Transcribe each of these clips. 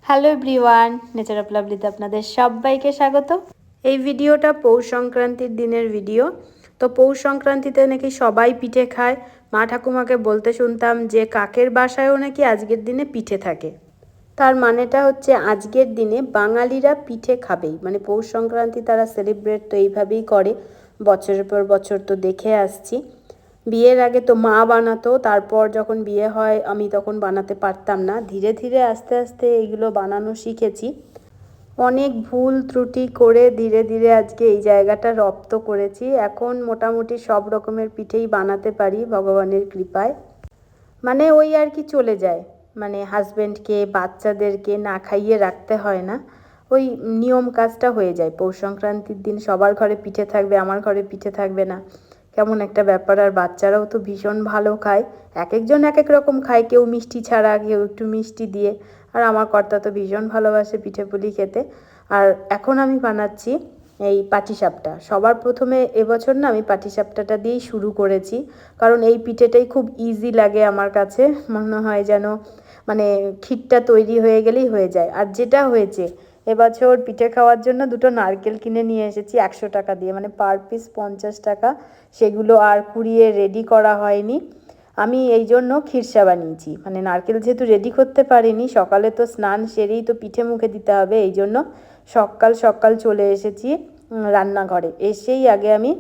Hello everyone, nature of লাভলিতে আপনাদের সবাইকে স্বাগত। এই ভিডিওটা পৌষ সংক্রান্তির দিনের ভিডিও। তো পৌষ সংক্রান্তিতে নাকি সবাই পিঠে খায়। মা ঠাকুমাকে বলতে শুনতাম যে কাকের বাসায়ও নাকি আজকের দিনে পিঠে থাকে। তার মানেটা হচ্ছে আজকের দিনে বাঙালিরা পিঠে খাবেই, মানে পৌষ সংক্রান্তি তারা সেলিব্রেট তো এইভাবেই করে। বছরের পর বছর তো দেখে আসছি। বিয়ের আগে তো মা বানাতো, তারপর যখন বিয়ে হয় আমি তখন বানাতে পারতাম না। ধীরে ধীরে আস্তে আস্তে এগুলো বানানো শিখেছি। অনেক ভুল ত্রুটি করে ধীরে ধীরে আজকে এই জায়গাটা রপ্ত করেছি। এখন মোটামুটি সব রকমের পিঠেই বানাতে পারি ভগবানের কৃপায়। মানে ওই আর কি চলে যায়, মানে হাজব্যান্ডকে বাচ্চাদেরকে না খাইয়ে রাখতে হয় না। ওই নিয়ম কাজটা হয়ে যায়। পৌষ সংক্রান্তির দিন সবার ঘরে পিঠে থাকবে, আমার ঘরে পিঠে থাকবে না, কেমন একটা ব্যাপার। আর বাচ্চারাও তো ভীষণ ভালো খায়। এক একজন এক এক রকম খায়, কেউ মিষ্টি ছাড়া, কেউ একটু মিষ্টি দিয়ে। আর আমার কর্তা তো ভীষণ ভালোবাসে পিঠে পুলি খেতে। আর এখন আমি বানাচ্ছি এই পাটিসাপটা। সবার প্রথমে এবছর না আমি পাটিসাপটাটা দিয়েই শুরু করেছি, কারণ এই পিঠেটাই খুব ইজি লাগে আমার কাছে। মনে হয় যেন মানে ক্ষীরটা তৈরি হয়ে গেলেই হয়ে যায়। আর যেটা হয়েছে, এবছর পিঠে খাওয়ার জন্য দুটো নারকেল কিনে নিয়ে এসেছি 100 টাকা দিয়ে, মানে পার পিস 50 টাকা। সেগুলো আর কুড়িয়ে রেডি করা হয়নি। আমি এই জন্য খিরসা বানিয়েছি, মানে নারকেল যেহেতু রেডি করতে পারিনি, সকালে তো স্নান সেরেই তো পিঠে মুখে দিতে হবে, এই জন্য সকাল সকাল চলে এসেছি রান্নাঘরে। এসেই আগে আমি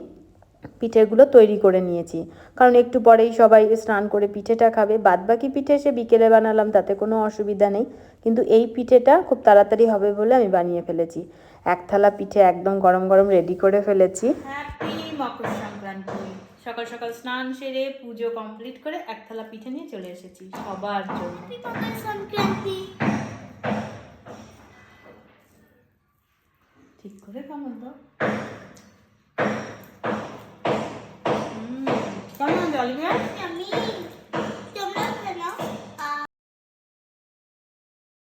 পিঠেগুলো তৈরি করে নিয়েছি, কারণ একটু পরেই সবাই স্নান করে পিঠেটা খাবে। বাদবাকি পিঠে সে বিকেলে বানালাম, তাতে কোনো অসুবিধা নেই। কিন্তু এই পিঠেটা খুব তাড়াতাড়ি হবে বলে আমি বানিয়ে ফেলেছি। এক থালা পিঠে একদম গরম গরম রেডি করে ফেলেছি। হ্যাপি মকর সংক্রান্তি। সকাল সকাল স্নান সেরে পুজো কমপ্লিট করে এক থালা পিঠে নিয়ে চলে এসেছি সবার জন্য। ঠিক করে কেমন দাও।